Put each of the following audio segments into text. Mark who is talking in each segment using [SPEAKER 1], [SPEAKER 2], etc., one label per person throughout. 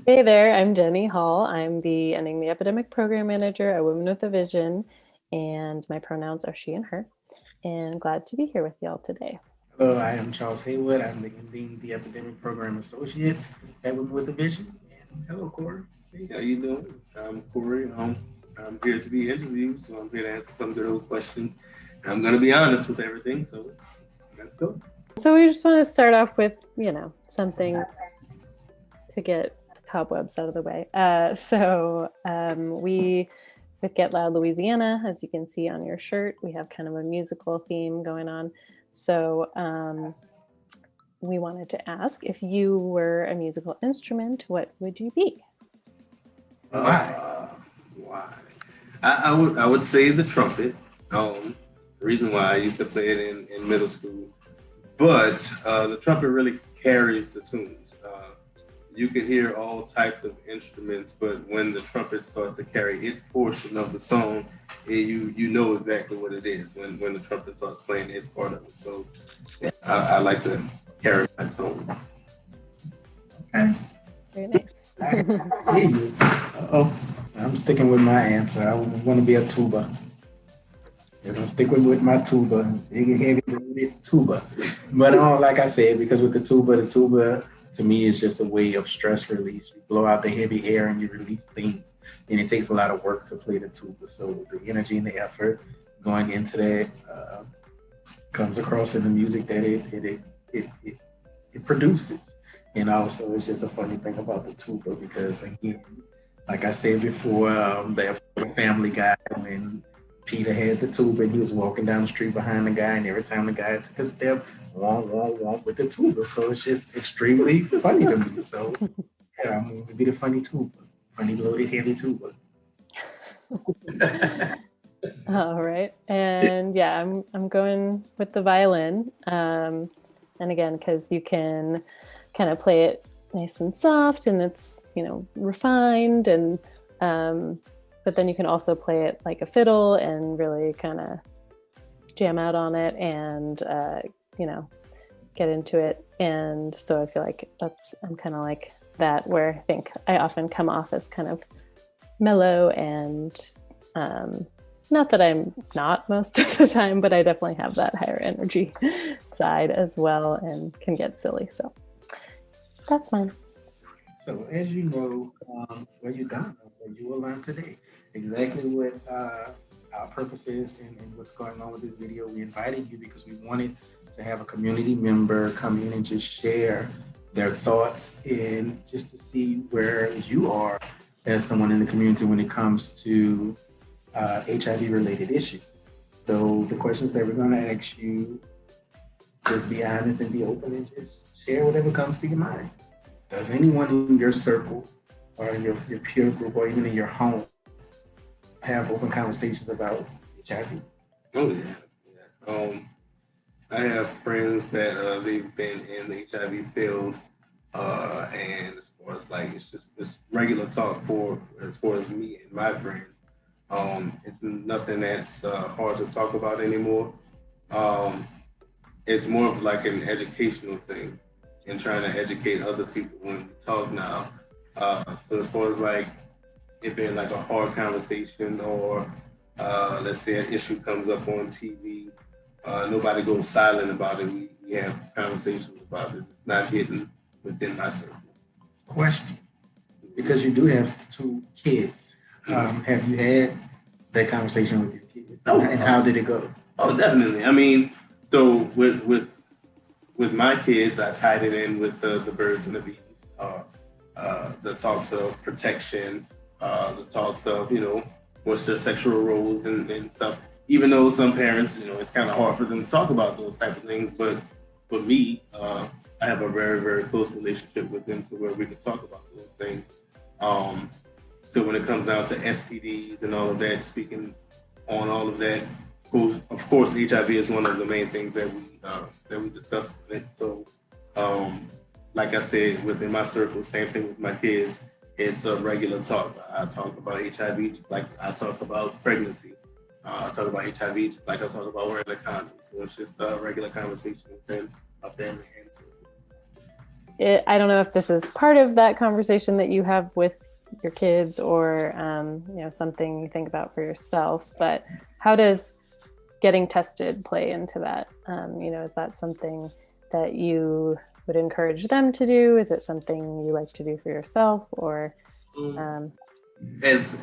[SPEAKER 1] Hey there, I'm Jenny Hall. I'm the Ending the Epidemic Program Manager at Women with a Vision, and my pronouns are she and her. And glad to be here with y'all today.
[SPEAKER 2] Hello, I am Charles Haywood. I'm the Epidemic Program Associate at Women with a Vision. And hello, Corey.
[SPEAKER 3] Hey, how you doing? I'm Corey. I'm here to be interviewed, so I'm here to answer some good old questions. And I'm going to be honest with everything, so let's go.
[SPEAKER 1] So we just want to start off with, something to get cobwebs out of the way. We with Get Loud Louisiana, as you can see on your shirt, we have kind of a musical theme going on. So we wanted to ask, if you were a musical instrument, what would you be?
[SPEAKER 2] Why?
[SPEAKER 3] Why? I would say the trumpet. The reason why I used to play it in middle school, but the trumpet really carries the tunes. You can hear all types of instruments, but when the trumpet starts to carry its portion of the song, you know exactly what it is when the trumpet starts playing its part of it. So yeah, I like to carry my tone.
[SPEAKER 2] Okay.
[SPEAKER 1] Very nice.
[SPEAKER 2] I hear you. Oh, I'm sticking with my answer. I want to be a tuba. I'm gonna stick with my tuba, big heavy loaded tuba. But like I said, because with the tuba to me is just a way of stress release. You blow out the heavy air and you release things. And it takes a lot of work to play the tuba. So the energy and the effort going into that comes across in the music that it produces. And also, it's just a funny thing about the tuba because, again, like I said before, the Family Guy when Peter had the tuba and he was walking down the street behind the guy, and every time the guy took a step, womp womp womp with the tuba. So it's just extremely funny to me. So yeah, I'm gonna be the funny tuba, funny loaded heavy tuba.
[SPEAKER 1] All right. And yeah, I'm going with the violin. And again, because you can kind of play it nice and soft and it's, refined and but then you can also play it like a fiddle and really kind of jam out on it and you know, get into it. And so I feel like I'm kind of like that where I think I often come off as kind of mellow and not that I'm not most of the time, but I definitely have that higher energy side as well and can get silly. So that's mine.
[SPEAKER 2] So as you know, well, you don't know, but you will learn today exactly what our purpose is and what's going on with this video. We invited you because we wanted to have a community member come in and just share their thoughts and just to see where you are as someone in the community when it comes to HIV related issues. So the questions that we're going to ask you, just be honest and be open and just share whatever comes to your mind. Does anyone in your circle or in your peer group or even in your home have open conversations about HIV?
[SPEAKER 3] Oh yeah. I have friends that they've been in the HIV field, and as far as like it's regular talk for as far as me and my friends. It's nothing that's hard to talk about anymore. Um, it's more of like an educational thing and trying to educate other people when we talk now. So as far as like it being like a hard conversation or let's say an issue comes up on TV, nobody goes silent about it. We have conversations about it. It's not hidden within my circle.
[SPEAKER 2] Question, because you do have two kids. Have you had that conversation with your kids? And how did it go?
[SPEAKER 3] Oh, definitely. I mean, so with my kids, I tied it in with the birds and the bees. The talks of protection, the talks of what's their sexual roles and stuff. Even though some parents, it's kind of hard for them to talk about those type of things, but for me, I have a very very close relationship with them to where we can talk about those things. Um, so when it comes down to STDs and all of that, speaking on all of that, of course, HIV is one of the main things that we discuss with it. So, like I said, within my circle, same thing with my kids. It's a regular talk. I talk about HIV just like I talk about pregnancy. I talk about HIV just like I talk about wearing a condom. So it's just a regular conversation within a family and circle.
[SPEAKER 1] I don't know if this is part of that conversation that you have with your kids or, something you think about for yourself, but how does getting tested play into that? Is that something that you would encourage them to do? Is it something you like to do for yourself, or?
[SPEAKER 3] As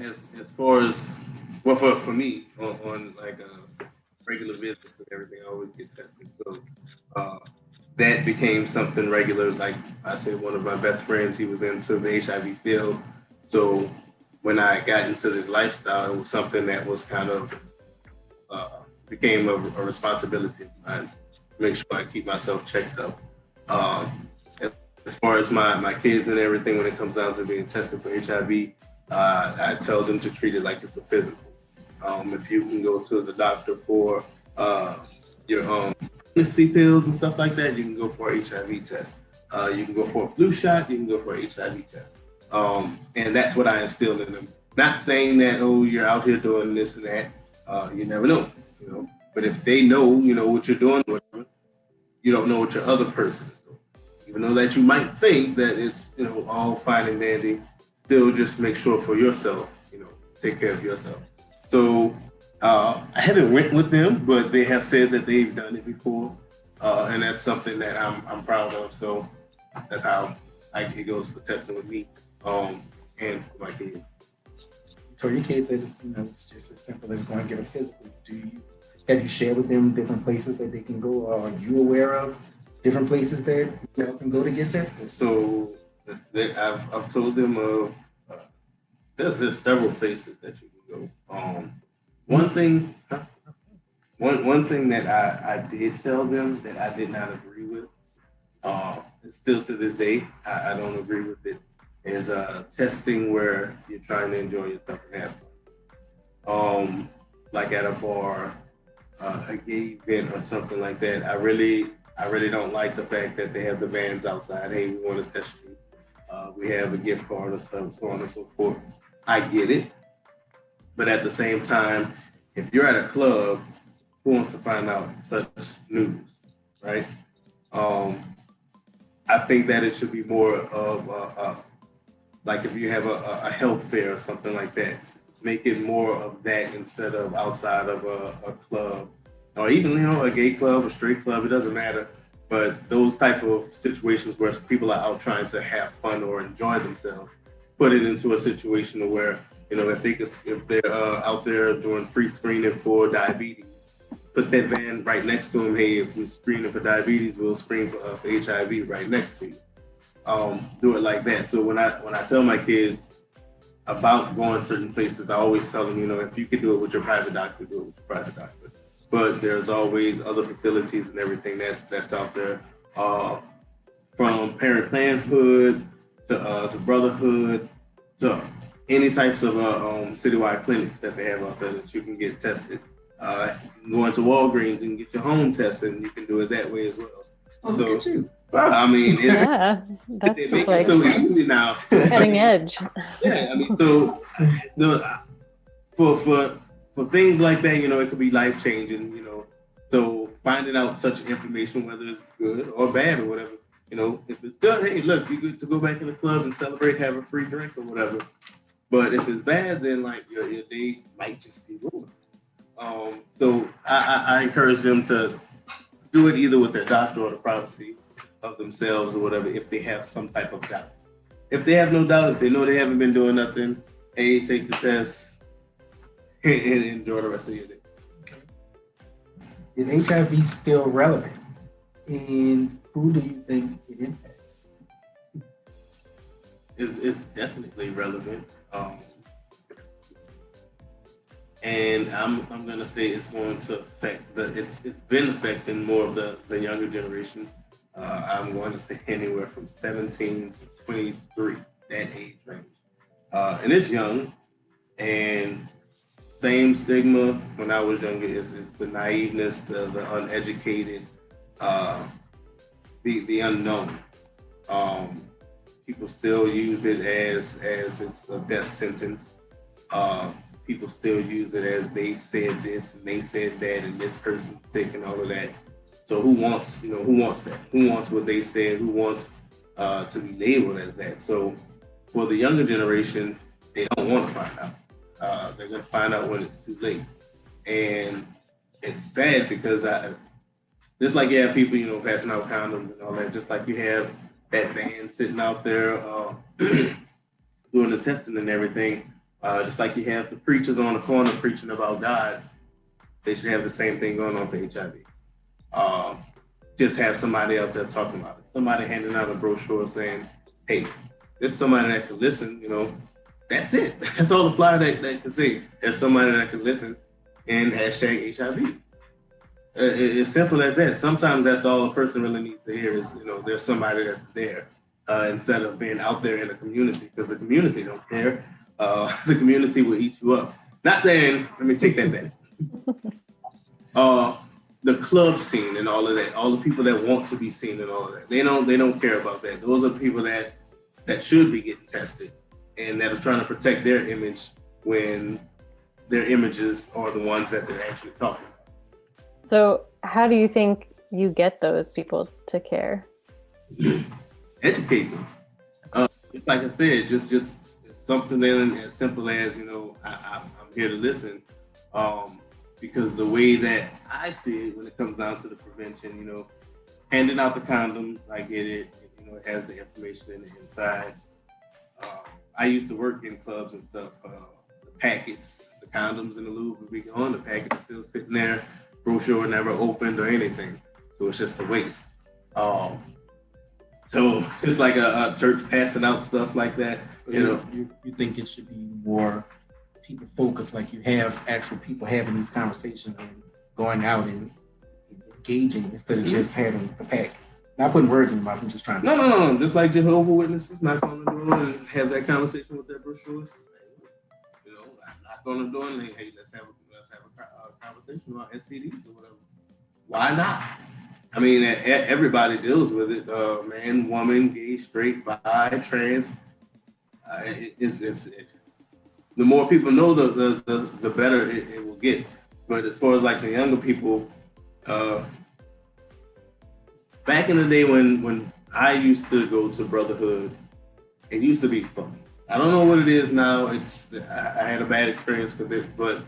[SPEAKER 3] far as, well, for me, on like a regular visits and everything, I always get tested. So that became something regular. Like I said, one of my best friends, he was into the HIV field. So when I got into this lifestyle, it was something that was kind of became a responsibility of mine to make sure I keep myself checked up. As far as my kids and everything, when it comes down to being tested for HIV, I tell them to treat it like it's a physical. If you can go to the doctor for your pregnancy pills and stuff like that, you can go for an HIV test. You can go for a flu shot. You can go for an HIV test. And that's what I instilled in them. Not saying that, oh, you're out here doing this and that. You never know, But if they know, what you're doing, whatever, you don't know what your other person is doing. Even though that you might think that it's, all fine and dandy, still just make sure for yourself, take care of yourself. So I haven't went with them, but they have said that they've done it before. And that's something that I'm proud of. So that's how it goes for testing with me and for my kids.
[SPEAKER 2] So your kids are just, it's just as simple as going to get a physical. Have you shared with them different places that they can go? Or are you aware of different places that you can go to get tested?
[SPEAKER 3] So I've told them of there's several places that you can go. One thing that I did tell them that I did not agree with, still to this day, I don't agree with it, is testing where you're trying to enjoy yourself and have fun. Like at a bar, a gay event or something like that. I really don't like the fact that they have the vans outside. Hey, we want to test you. We have a gift card or stuff, so on and so forth. I get it. But at the same time, if you're at a club, who wants to find out such news, right? I think that it should be more of like if you have a health fair or something like that, make it more of that instead of outside of a club, or even a gay club, a straight club. It doesn't matter. But those type of situations where people are out trying to have fun or enjoy themselves, put it into a situation where if they're out there doing free screening for diabetes, put that van right next to them. Hey, if we're screening for diabetes, we'll screen for HIV right next to you. Do it like that. So when I tell my kids about going certain places, I always tell them, if you can do it with your private doctor, do it with your private doctor. But there's always other facilities and everything that's out there, from Parent Parenthood to Brotherhood to any types of citywide clinics that they have out there that you can get tested. Going to Walgreens and get your home tested, and you can do it that way as well.
[SPEAKER 2] Oh, so, look at you.
[SPEAKER 3] Wow. I mean,
[SPEAKER 1] that's
[SPEAKER 3] they make it so easy now.
[SPEAKER 1] Cutting edge.
[SPEAKER 3] Yeah, I mean, so for things like that, it could be life changing. So finding out such information, whether it's good or bad or whatever, if it's good, hey, look, you're good to go back in the club and celebrate, have a free drink or whatever. But if it's bad, then like your day might just be ruined. So I encourage them to do it either with their doctor or the privacy of themselves or whatever, if they have some type of doubt. If they have no doubt, if they know they haven't been doing nothing, hey, take the test and enjoy the rest of your day.
[SPEAKER 2] Is HIV still relevant? And who do you think it impacts?
[SPEAKER 3] It's definitely relevant. And I'm gonna say it's going to affect it's been affecting more of the younger generation. I'm going to say anywhere from 17 to 23, that age range. And it's young, and same stigma when I was younger is the naiveness, the uneducated, the unknown. People still use it as it's a death sentence. People still use it as they said this and they said that and this person's sick and all of that. So who wants that? Who wants what they said? Who wants to be labeled as that. So for the younger generation, they don't want to find out. They're going to find out when it's too late. And it's sad because just like you have people, passing out condoms and all that, just like you have that man sitting out there doing the testing and everything, just like you have the preachers on the corner preaching about God, they should have the same thing going on for HIV. Just have somebody out there talking about it. Somebody handing out a brochure saying, hey, there's somebody that can listen, that's it. That's all the flyer that can say. There's somebody that can listen and hashtag HIV. It's simple as that. Sometimes that's all a person really needs to hear is, there's somebody that's there instead of being out there in the community, because the community don't care. The community will eat you up. Not saying, let me take that back. The club scene and all of that, all the people that want to be seen and all of that, they don't care about that. Those are the people that should be getting tested and that are trying to protect their image when their images are the ones that they're actually talking about.
[SPEAKER 1] So how do you think you get those people to care?
[SPEAKER 3] Educate them. Like I said, just something then as simple as, I'm here to listen. Because the way that I see it when it comes down to the prevention, handing out the condoms, I get it. It has the information in the inside. I used to work in clubs and stuff. The packets, the condoms and the lube would be gone. The packet is still sitting there. Brochure never opened or anything. So it's just a waste. So it's like a church passing out stuff like that.
[SPEAKER 2] So you think it should be more people focused, like you have actual people having these conversations and going out and engaging instead of just having the packets. Not putting words in your mouth, I'm just trying to...
[SPEAKER 3] No. Just like Jehovah's Witnesses, knock on the door and have that conversation with their brochures. Knock on the door and hey, let's have a conversation about STDs or whatever. Why not? I mean, everybody deals with it. Man, woman, gay, straight, bi, trans. The more people know, the better it will get. But as far as like the younger people, back in the day when I used to go to Brotherhood, it used to be fun. I don't know what it is now. I had a bad experience with it, but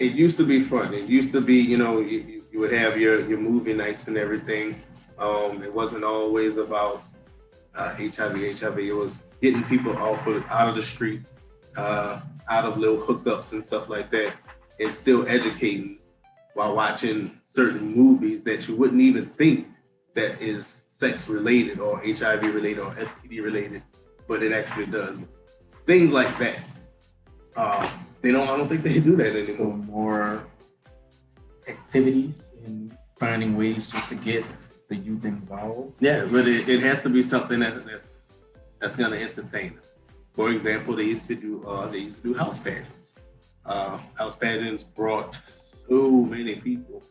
[SPEAKER 3] it used to be fun. It used to be, you would have your movie nights and everything. It wasn't always about HIV. It was getting people out of the streets, out of little hookups and stuff like that, and still educating while watching certain movies that you wouldn't even think that is sex related or HIV related or STD related, but it actually does. Things like that. I don't think they do that anymore.
[SPEAKER 2] So more activities and finding ways just to get the youth involved.
[SPEAKER 3] Yeah, but it has to be something that's going to entertain them. For example, they used to do house pageants. House pageants brought so many people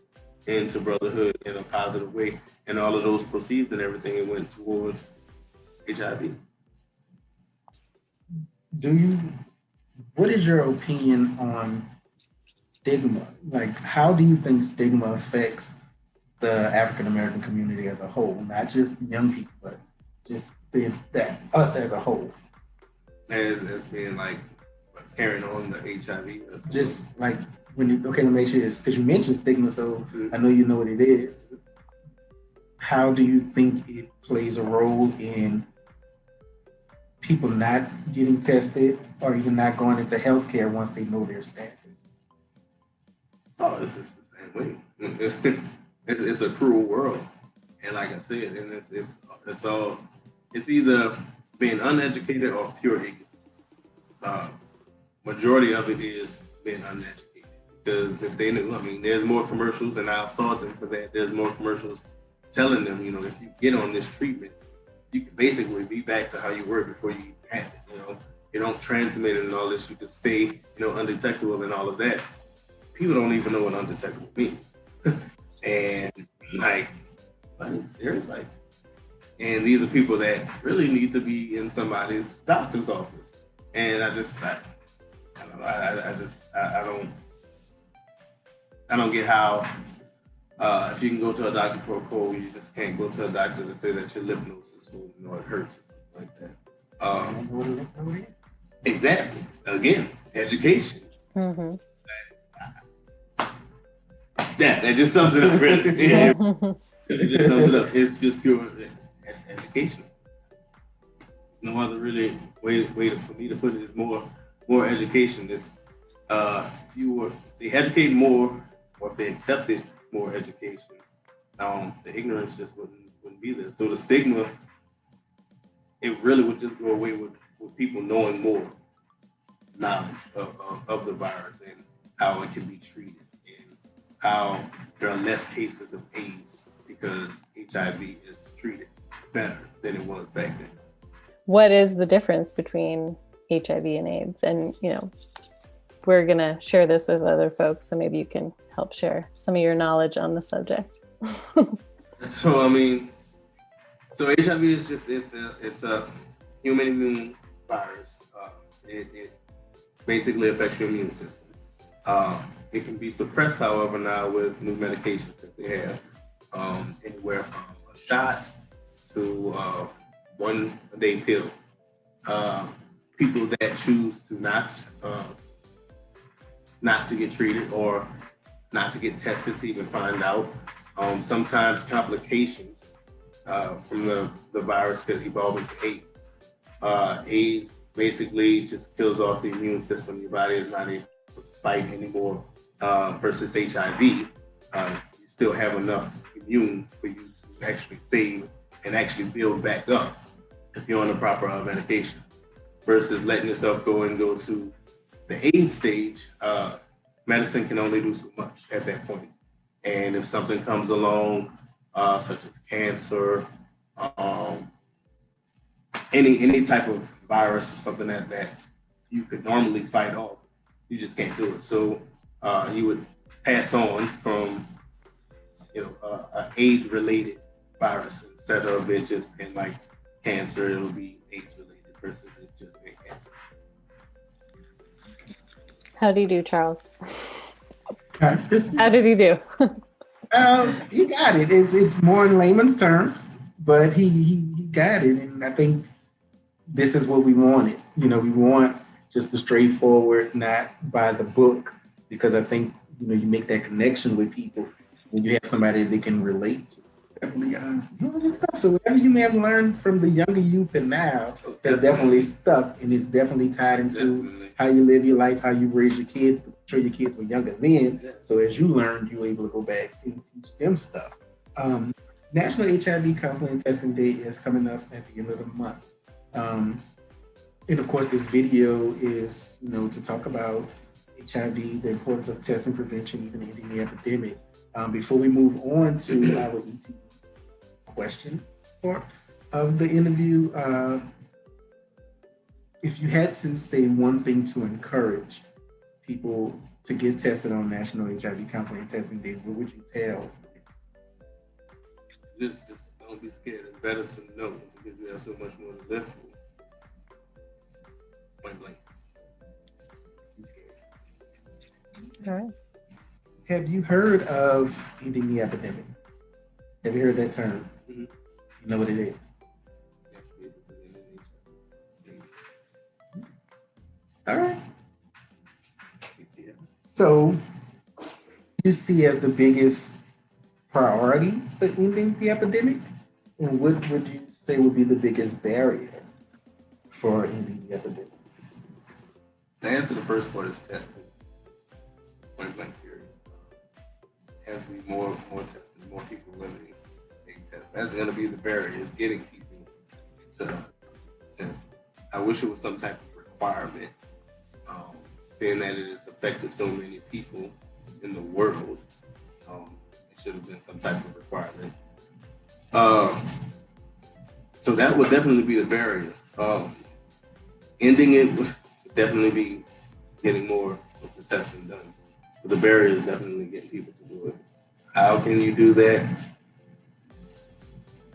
[SPEAKER 3] into Brotherhood in a positive way, and all of those proceeds and everything it went towards HIV.
[SPEAKER 2] What is your opinion on stigma? Like, how do you think stigma affects the African American community as a whole? Not just young people, but just us as a whole.
[SPEAKER 3] As being like carrying on the HIV.
[SPEAKER 2] Just like let me make sure this, because you mentioned stigma, so I know you know what it is. How do you think it plays a role in people not getting tested or even not going into healthcare once they know their status?
[SPEAKER 3] Oh, it's just the same way. It's a cruel world, and like I said, and it's either being uneducated or pure ignorance. Majority of it is being uneducated, because if they knew, there's more commercials, and I applaud them for that. There's more commercials telling them, if you get on this treatment, you can basically be back to how you were before you had it. You don't transmit it and all this. You can stay, undetectable and all of that. People don't even know what undetectable means. And serious, and these are people that really need to be in somebody's doctor's office. And I don't get how If you can go to a doctor for a cold, you just can't go to a doctor to say that your lymph nodes is full, it hurts or something like that. Exactly. Again, education.
[SPEAKER 1] Mm-hmm.
[SPEAKER 3] That just sums it up, really. Yeah, it just sums it up. It's just pure education. There's no other really way for me to put it. Is more education. It's if they educate more, or if they accepted more education, the ignorance just wouldn't be there. So the stigma, it really would just go away with people knowing more knowledge of the virus and how it can be treated and how there are less cases of AIDS because HIV is treated better than it was back then.
[SPEAKER 1] What is the difference between HIV and AIDS? And, we're going to share this with other folks, so maybe you can help share some of your knowledge on the subject.
[SPEAKER 3] So HIV is just, it's a human immune virus. It basically affects your immune system. It can be suppressed, however, now with new medications that they have, anywhere from a shot to 1 a day pill. People that choose to not to get treated or not to get tested to even find out. Sometimes complications from the virus could evolve into AIDS. AIDS basically just kills off the immune system. Your body is not able to fight anymore versus HIV. You still have enough immune for you to actually save and actually build back up if you're on the proper medication. Versus letting yourself go to the AIDS stage, medicine can only do so much at that point. And if something comes along, such as cancer, any type of virus or something that you could normally fight off, you just can't do it. So you would pass on from an AIDS-related virus instead of it just being like cancer. It'll be AIDS-related versus it just being cancer.
[SPEAKER 1] How do you do, Charles?
[SPEAKER 2] Huh?
[SPEAKER 1] How did he do?
[SPEAKER 2] He got it. It's more in layman's terms, but he got it, and I think this is what we wanted. We want just the straightforward, not by the book, because I think you make that connection with people when you have somebody they can relate to. Definitely, stuff. So whatever you may have learned from the younger youth and now, that's definitely stuck, and it's definitely tied into how you live your life, how you raise your kids. I'm sure your kids were younger then, so as you learned, you were able to go back and teach them stuff. National HIV Counseling and Testing Day is coming up at the end of the month. And of course, this video is, to talk about HIV, the importance of testing prevention, even ending the epidemic. Before we move on to our ET question part of the interview, if you had to say one thing to encourage people to get tested on National HIV Counseling and Testing Day, what would you tell?
[SPEAKER 3] Just don't be scared. It's better to know because you have so much more to live for. Point blank. Be scared.
[SPEAKER 1] All right.
[SPEAKER 2] Have you heard of ending the epidemic? Have you heard that term?
[SPEAKER 3] Mm-hmm.
[SPEAKER 2] You know what it is? All right. So, you see as the biggest priority for ending the epidemic? And what would you say would be the biggest barrier for ending the epidemic?
[SPEAKER 3] The answer to the first part is testing. Point blank period. Has to be more testing, more people willing to take tests. That's going to be the barrier, is getting people to test. I wish it was some type of requirement, being that it has affected so many people in the world. It should have been some type of requirement. So that would definitely be the barrier. Ending it would definitely be getting more of the testing done. But the barrier is definitely getting people to do it. How can you do that?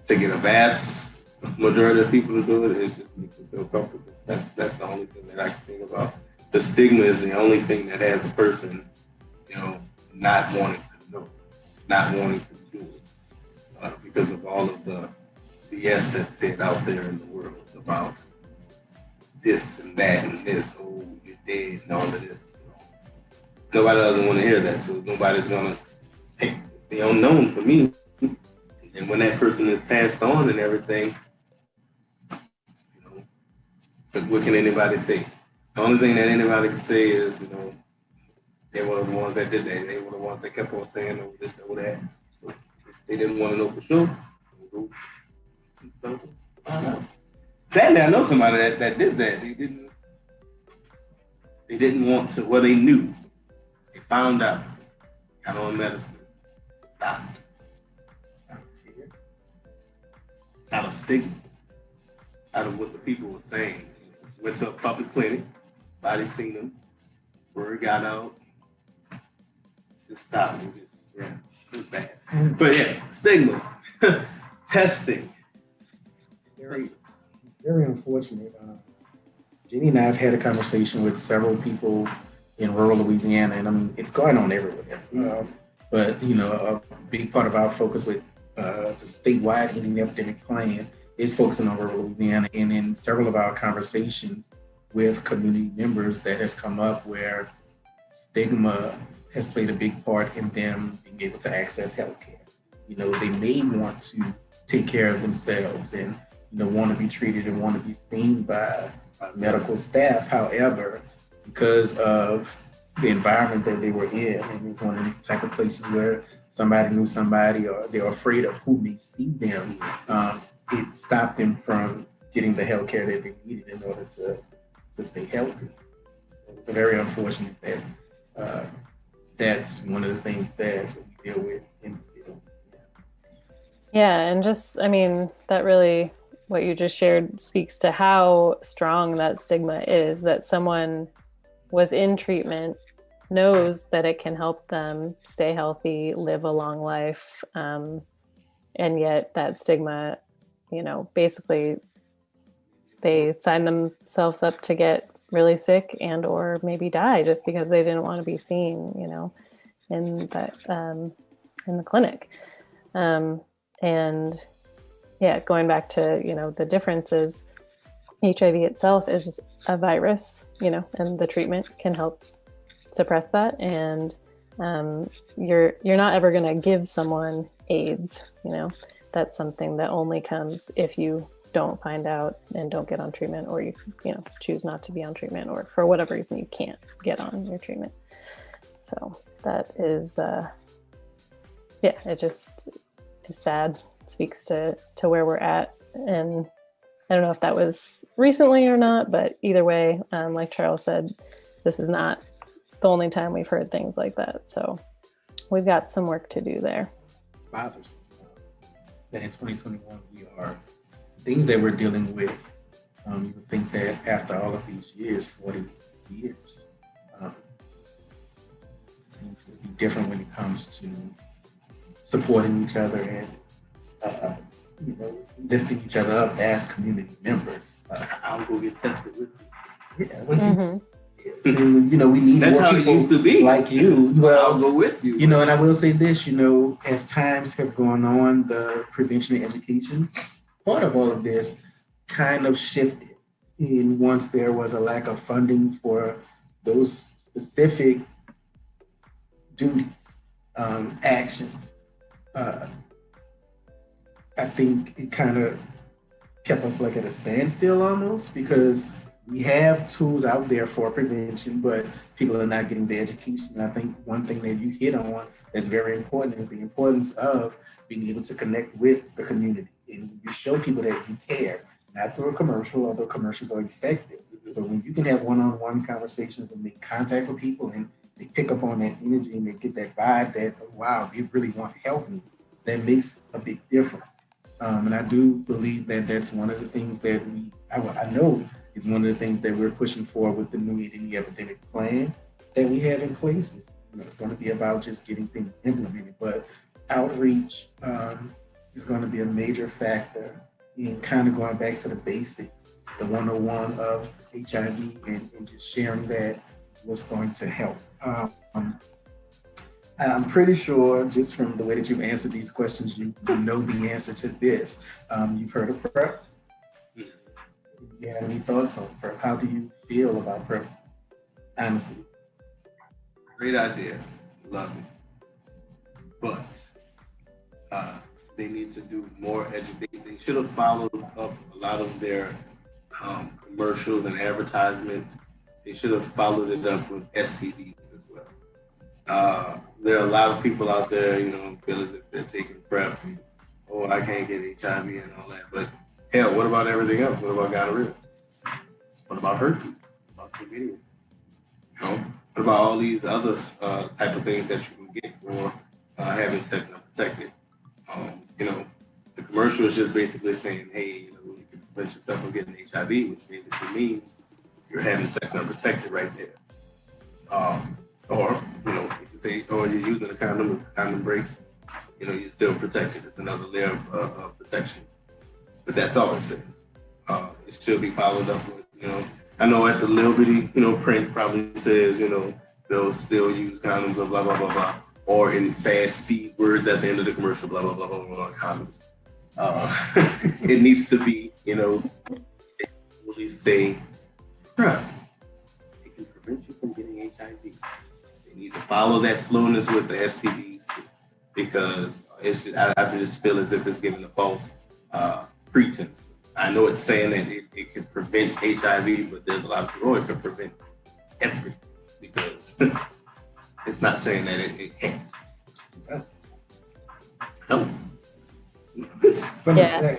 [SPEAKER 3] To get a vast majority of people to do it is just make them feel comfortable. That's the only thing that I can think about. The stigma is the only thing that has a person, not wanting to know. not wanting to do it because of all of the BS that's said out there in the world about this and that and this, oh, you're dead and all of this. Nobody doesn't want to hear that, so nobody's gonna say it's the unknown for me. And when that person is passed on and everything, what can anybody say? The only thing that anybody can say is, they were the ones that did that. They were the ones that kept on saying, oh, this or that. So if they didn't want to know for sure, sadly, I know somebody that did that. They didn't want to, well, they knew. They found out, got on medicine, stopped. Out of fear, out of stigma, out of what the people were saying. Went to a public clinic, body seen them, word got out, just stopped. It was bad. But yeah, stigma, testing.
[SPEAKER 2] Very, very unfortunate. Jenny and I have had a conversation with several people in rural Louisiana, and I mean, it's going on everywhere. But, a big part of our focus with the statewide ending epidemic plan is focusing on rural Louisiana. And in several of our conversations with community members, that has come up where stigma has played a big part in them being able to access healthcare. They may want to take care of themselves and, want to be treated and want to be seen by medical staff. However, because of the environment that they were in, and it's one of the type of places where somebody knew somebody or they're afraid of who may see them, it stopped them from getting the health care that they needed in order to stay healthy. So it's very unfortunate that that's one of the things that we deal with in this field.
[SPEAKER 1] Yeah, and that really, what you just shared speaks to how strong that stigma is, that someone was in treatment, knows that it can help them stay healthy, live a long life, and yet that stigma, basically they sign themselves up to get really sick and or maybe die just because they didn't want to be seen, in the clinic. And yeah, going back to, the differences, HIV itself is just a virus, and the treatment can help suppress that. And you're not ever going to give someone AIDS, that's something that only comes if you don't find out and don't get on treatment, or you choose not to be on treatment, or for whatever reason you can't get on your treatment. So that is, it just is sad. It speaks to where we're at. And I don't know if that was recently or not, but either way, like Charles said, this is not the only time we've heard things like that. So we've got some work to do there.
[SPEAKER 2] Bothers that in 2021 things that we're dealing with. You would think that after all of these years, 40 years, things would be different when it comes to supporting each other and lifting each other up as community members.
[SPEAKER 3] I'll go get tested with you.
[SPEAKER 2] Yeah, and, we need
[SPEAKER 3] that's
[SPEAKER 2] more
[SPEAKER 3] how
[SPEAKER 2] people
[SPEAKER 3] it used to be.
[SPEAKER 2] like you. Well,
[SPEAKER 3] I'll go with you.
[SPEAKER 2] And I will say this, as times have gone on, the prevention and education part of all of this kind of shifted. And once there was a lack of funding for those specific duties, actions, I think it kind of kept us like at a standstill almost, because we have tools out there for prevention, but people are not getting the education. And I think one thing that you hit on that's very important is the importance of being able to connect with the community. And you show people that you care, not through a commercial, although commercials are effective. But when you can have one-on-one conversations and make contact with people and they pick up on that energy and they get that vibe that, wow, they really want to help me, that makes a big difference. And I do believe that that's one of the things that I know is one of the things that we're pushing for with the new epidemic plan that we have in place. It's going to be about just getting things implemented, but outreach is going to be a major factor in kind of going back to the basics, the 101 of HIV and just sharing that is what's going to help. I'm pretty sure just from the way that you've answered these questions, you know the answer to this. You've heard of PrEP. Do you have any thoughts on PrEP? How do you feel about PrEP? Honestly.
[SPEAKER 3] Great idea. Love it. But they need to do more education. They should have followed up a lot of their commercials and advertisement. They should have followed it up with STDs as well. There are a lot of people out there, feel as if they're taking PrEP. And, oh, I can't get HIV and all that. But hell, what about everything else? What about gonorrhea? What about herpes? What about chlamydia? What about all these other type of things that you can get for having sex unprotected? The commercial is just basically saying, hey, you can prevent yourself from getting HIV, which basically means you're having sex unprotected right there. Or, you can say, oh, you're using a condom, if the condom breaks, you're still protected. It's another layer of protection. But that's all it says. It should be followed up with, I know at the Liberty, print probably says, they'll still use condoms or blah, blah, blah, blah. Or in fast speed words at the end of the commercial, blah, blah, blah, blah, blah, condoms. It needs to be, really say, PrEP. It can prevent you from getting HIV. They need to follow that slowness with the STDs too, because I just feel as if it's giving a false pretense. I know it's saying that it can prevent HIV, but there's a lot of people it can prevent everything because it's not saying that it can't. No.
[SPEAKER 1] Yeah.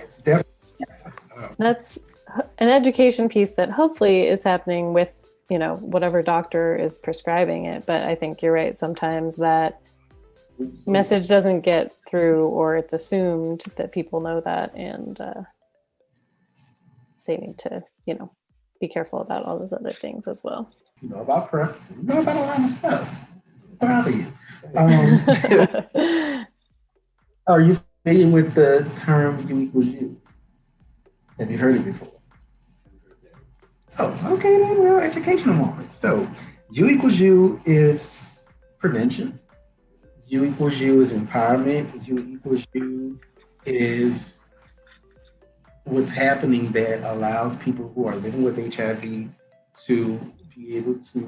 [SPEAKER 1] That's an education piece that hopefully is happening with, whatever doctor is prescribing it. But I think you're right. Sometimes that message doesn't get through, or it's assumed that people know that, and they need to, be careful about all those other things as well.
[SPEAKER 2] You know about PrEP. You know about a lot of stuff. Proud of you. Are you familiar with the term U equals U? Have you heard it before? Oh, okay, then we're educational moment. So U equals U is prevention. U equals U is empowerment. U equals U is what's happening that allows people who are living with HIV to be able to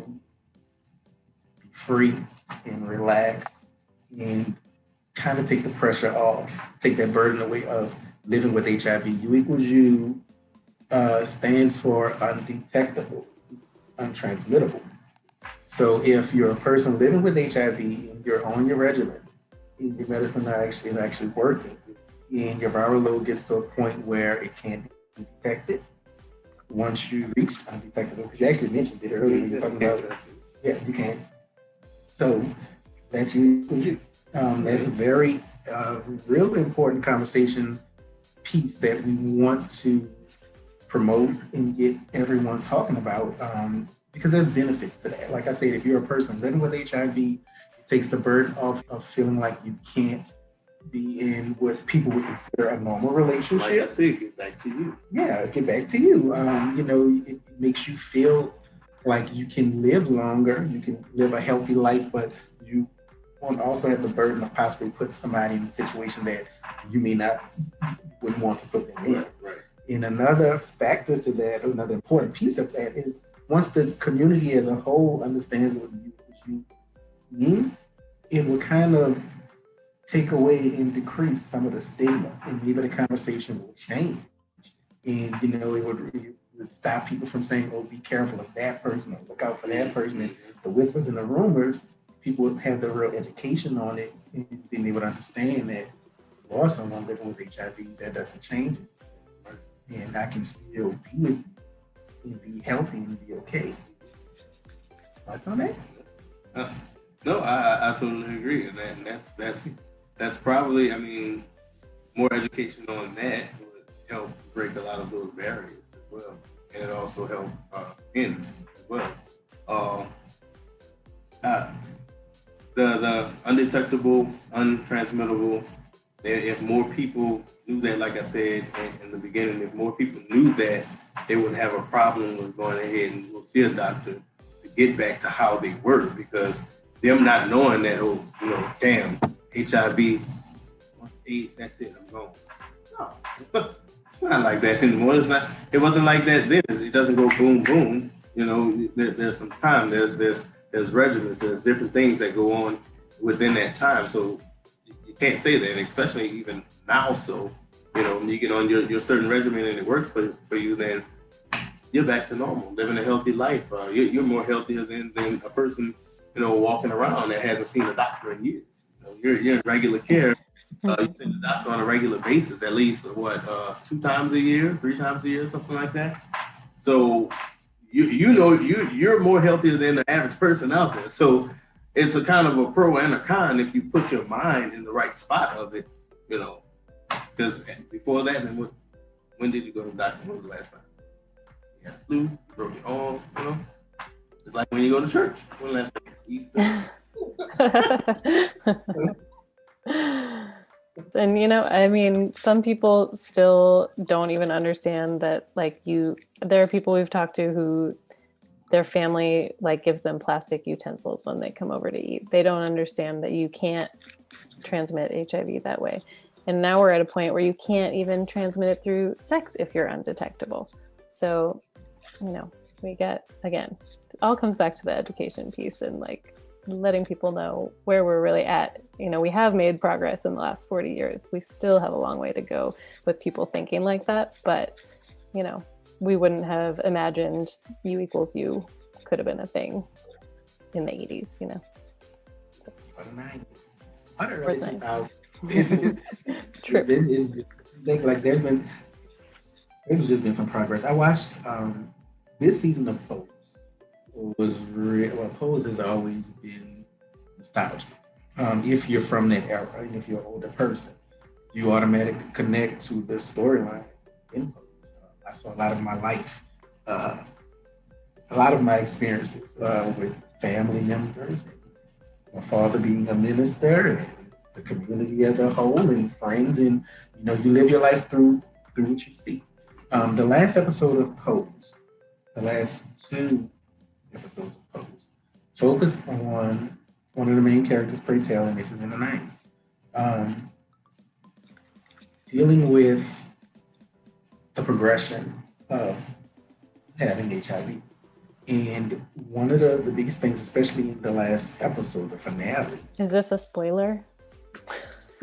[SPEAKER 2] be free and relax and kind of take the pressure off, take that burden away of living with HIV. U equals U stands for undetectable, untransmittable. So if you're a person living with HIV and you're on your regimen, and your medicine is actually working, and your viral load gets to a point where it can't be detected, once you reach undetectable, because you actually mentioned it earlier when you were talking about it. Yeah, you can. So that's U equals U. That's a very real important conversation piece that we want to promote and get everyone talking about, because there's benefits to that. Like I said, if you're a person living with HIV, it takes the burden off of feeling like you can't be in what people would consider a normal relationship.
[SPEAKER 3] Like I said, get back to you.
[SPEAKER 2] Yeah, get back to you. It makes you feel like you can live longer, you can live a healthy life, but you won't also have the burden of possibly putting somebody in a situation that you wouldn't want to put them in.
[SPEAKER 3] Right.
[SPEAKER 2] And another factor to that, or another important piece of that, is once the community as a whole understands what you means, it will kind of take away and decrease some of the stigma, and maybe the conversation will change. And it would stop people from saying, "Oh, be careful of that person, or look out for that person." And the whispers and the rumors, people would have the real education on it, and then they would understand that for someone living with HIV, that doesn't change it. And I can still be with you and be healthy and be okay. Thoughts on that?
[SPEAKER 3] No, I totally agree, and that's probably, more education on that would help break a lot of those barriers as well, and it also help in as well. The undetectable, untransmittable. If more people knew that, like I said in the beginning, if more people knew that, they wouldn't have a problem with going ahead and go see a doctor to get back to how they were. Because them not knowing that, oh, damn, HIV, once AIDS, that's it, I'm gone. No, it's not like that anymore. It wasn't like that then. It doesn't go boom, boom. There's some time. There's regimens. There's different things that go on within that time. So you can't say that, especially even now. So, when you get on your certain regimen and it works for you, then you're back to normal, living a healthy life. You're more healthier than a person, walking around that hasn't seen a doctor in years. You're in regular care. You see the doctor on a regular basis, at least 2 times a year, 3 times a year, something like that. So you're more healthier than the average person out there. So it's a kind of a pro and a con if you put your mind in the right spot of it, Because before that, when did you go to the doctor? When was the last time? You had flu, you broke your arm, It's like when you go to church. When last time? Easter.
[SPEAKER 1] And some people still don't even understand that, there are people we've talked to who their family gives them plastic utensils when they come over to eat. They don't understand that you can't transmit HIV that way. And now we're at a point where you can't even transmit it through sex if you're undetectable. So, we get, again, it all comes back to the education piece and letting people know where we're really at. We have made progress in the last 40 years. We still have a long way to go with people thinking like that. But, we wouldn't have imagined U equals U could have been a thing in the 80s,
[SPEAKER 2] So. Or the 90s. Or the early 2000s.
[SPEAKER 1] True.
[SPEAKER 2] There's just been some progress. I watched this season of Pose. Pose has always been nostalgic. If you're from that era and if you're an older person, you automatically connect to the storylines in Pose. I saw a lot of my life, a lot of my experiences with family members, and my father being a minister, and the community as a whole, and friends, and you live your life through what you see. The last episode of Pose, the last 2 episodes of Pose, focused on one of the main characters, Pray Tell, and this is in the 90s, dealing with the progression of having HIV. And one of the biggest things, especially in the last episode, the finale.
[SPEAKER 1] Is this a spoiler?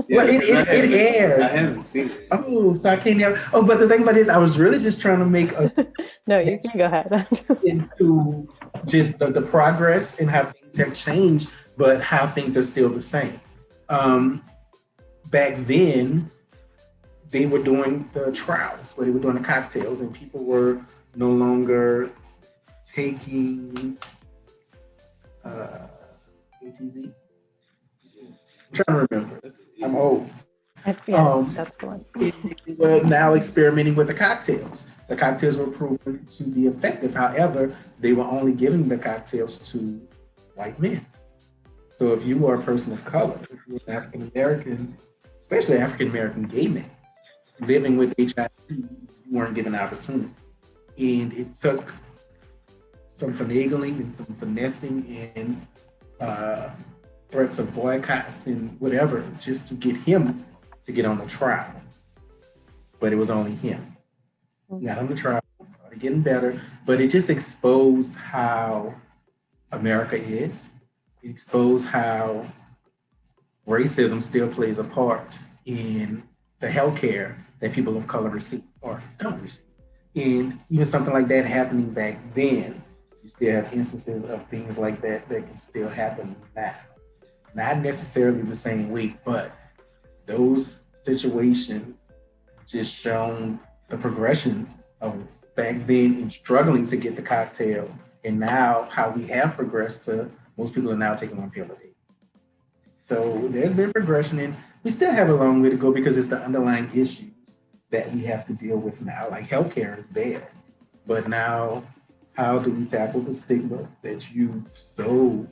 [SPEAKER 2] Well, it aired.
[SPEAKER 3] I haven't seen it.
[SPEAKER 2] Oh, so I can't help. Oh, but the thing about it is, I was really just trying to make a.
[SPEAKER 1] No, you can go ahead.
[SPEAKER 2] Into just the progress and how things have changed, but how things are still the same. Back then, they were doing the trials, where they were doing the cocktails, and people were no longer taking ATZ. I'm trying to remember. I'm old.
[SPEAKER 1] That's the one.
[SPEAKER 2] We were now experimenting with the cocktails. The cocktails were proven to be effective. However, they were only giving the cocktails to white men. So if you were a person of color, if you were an African American, especially African American gay man, living with HIV, you weren't given opportunity. And it took some finagling and some finessing and threats of boycotts and whatever, just to get him to get on the trial. But it was only him. He got on the trial, started getting better, but it just exposed how America is. It exposed how racism still plays a part in the healthcare that people of color receive or don't receive. And even something like that happening back then, you still have instances of things like that that can still happen now. Not necessarily the same week, but those situations just shown the progression of back then in struggling to get the cocktail, and now how we have progressed to most people are now taking 1 pill a day. So there's been progression, and we still have a long way to go because it's the underlying issues that we have to deal with now. Like healthcare is there, but now how do we tackle the stigma that you so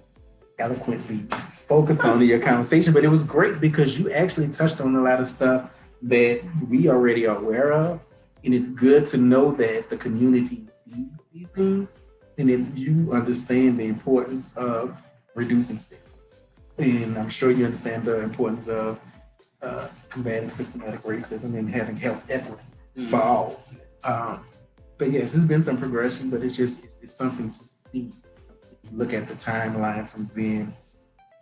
[SPEAKER 2] eloquently focused on in your conversation? But it was great because you actually touched on a lot of stuff that we already are aware of. And it's good to know that the community sees these things and that you understand the importance of reducing stigma. And I'm sure you understand the importance of combating systematic racism and having health equity for all. But yes, there's been some progression, but it's something to see. You look at the timeline from then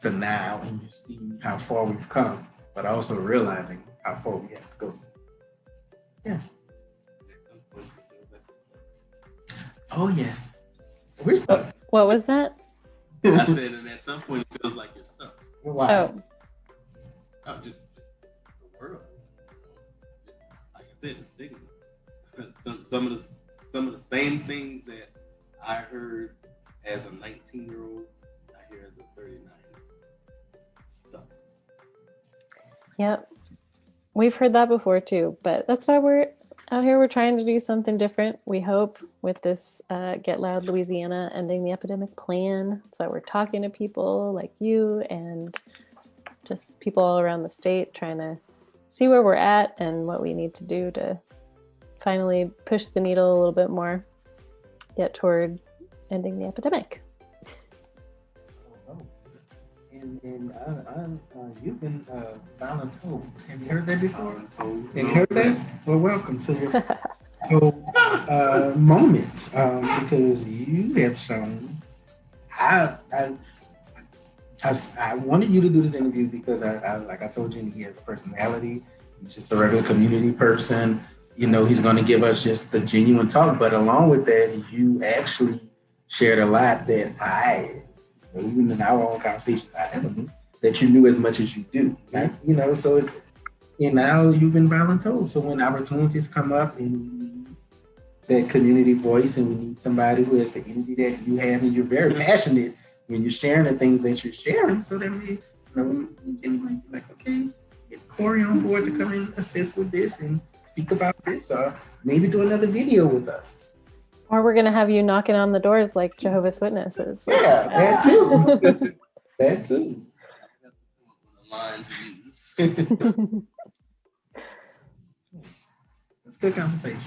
[SPEAKER 2] to now, and you see how far we've come, but also realizing how far we have to go. Yeah. Oh yes, we're stuck.
[SPEAKER 1] What was that?
[SPEAKER 3] I said, and at some point it feels like you're stuck.
[SPEAKER 2] Wow.
[SPEAKER 3] Oh, just the world. Just like I said, the stigma. Some of the same things that I heard as a 19-year-old, I hear as a 39-year-old. Stuck.
[SPEAKER 1] Yep. We've heard that before too, but that's why we're out here. We're trying to do something different. We hope with this Get Loud Louisiana Ending the Epidemic plan. That's why we're talking to people like you and just people all around the state, trying to see where we're at and what we need to do to finally push the needle a little bit more, get toward ending the epidemic.
[SPEAKER 2] And you've been voluntold. Have you heard that before?
[SPEAKER 3] Voluntold.
[SPEAKER 2] Have you heard that? Well, welcome to your moment, because you have shown. I wanted you to do this interview because I like I told you, he has a personality. He's just a regular community person. You know, he's going to give us just the genuine talk. But along with that, you actually shared a lot that even in our own conversation, I never knew that you knew as much as you do. Right? You know, so it's, and now you've been voluntold. So when opportunities come up and we need that community voice and we need somebody who has the energy that you have, and you're very passionate when you're sharing the things that you're sharing, so that we can be like, okay, get Corey on board to come and assist with this and speak about this, or maybe do another video with us.
[SPEAKER 1] Or we're going to have you knocking on the doors like Jehovah's Witnesses.
[SPEAKER 2] Yeah, that too. That too. It's a good conversation.